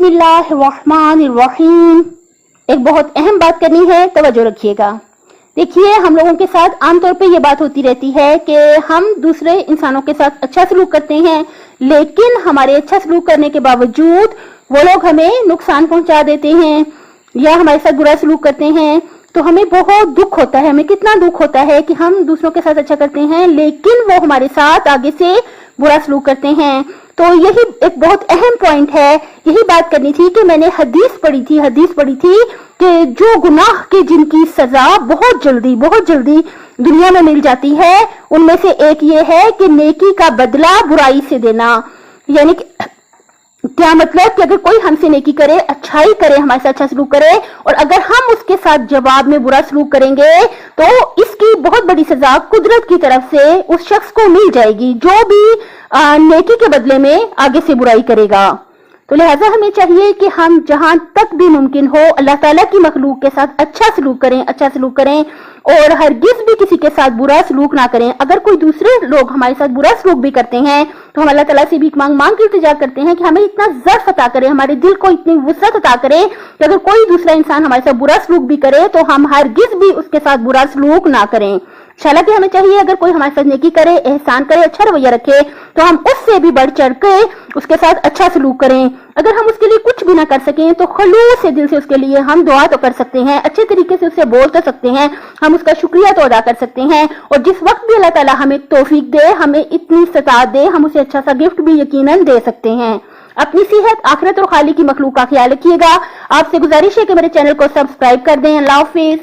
बिस्मिल्लाहिर्रहमानिर्रहीम। एक बहुत अहम बात करनी है, तवज्जो रखिएगा। देखिए, हम लोगों के साथ आमतौर पे ये बात होती रहती है कि हम दूसरे इंसानों के साथ अच्छा सलूक करते हैं, लेकिन हमारे अच्छा सलूक करने के बावजूद वो लोग हमें नुकसान पहुंचा देते हैं या हमारे साथ बुरा सलूक करते हैं, तो हमें बहुत दुख होता है। हमें कितना दुख होता है कि हम दूसरों के साथ अच्छा करते हैं, लेकिन वो हमारे साथ आगे से बुरा सलूक करते हैं। तो यही एक बहुत अहम पॉइंट है, यही बात करनी थी कि मैंने हदीस पढ़ी थी कि जो गुनाह की जिनकी सजा बहुत जल्दी दुनिया में मिल जाती है, उनमें से एक ये है कि नेकी का बदला बुराई से देना। यानी कि क्या मतलब कि अगर कोई हमसे नेकी करे, अच्छाई करे, हमारे साथ अच्छा सलूक करे, और अगर हम उसके साथ जवाब में बुरा सलूक करेंगे तो इसकी बहुत बड़ी सजा कुदरत की तरफ से उस शख्स को मिल जाएगी जो भी नेकी के बदले में आगे से बुराई करेगा। तो लिहाजा हमें चाहिए कि हम जहां तक भी मुमकिन हो अल्लाह ताला की मखलूक के साथ अच्छा सलूक करें और हरगिज भी किसी के साथ बुरा सलूक ना करें। अगर कोई दूसरे लोग हमारे साथ बुरा सलूक भी करते हैं तो हम अल्लाह ताला से भीख मांग के इल्तिजा करते हैं कि हमें इतना ज़र्फ अता करे, हमारे दिल को इतनी वुसअत अता करे कि अगर कोई दूसरा इंसान हमारे साथ बुरा सलूक भी करे तो हम हरगिज भी उसके साथ बुरा सलूक ना करें। हालांकि हमें चाहिए अगर कोई हमारे साथ नेकी करे, एहसान करे, अच्छा रवैया रखे, तो हम उससे भी बढ़ चढ़ के उसके साथ अच्छा सलूक करें। अगर हम उसके लिए कुछ भी ना कर सकें तो खलूस से दिल से उसके लिए हम दुआ तो कर सकते हैं, अच्छे तरीके से उससे बोल तो सकते हैं, हम उसका शुक्रिया तो अदा कर सकते हैं। और जिस वक्त भी अल्लाह ताला हमें तौफीक दे, हमें इतनी सता दे, हम उसे अच्छा सा गिफ्ट भी यकीनन दे सकते हैं। अपनी सेहत, आखिरत और खाली की मखलूक का ख्याल रखिएगा। आपसे गुजारिश है कि मेरे चैनल को सब्सक्राइब कर दें। अल्लाह हाफिज।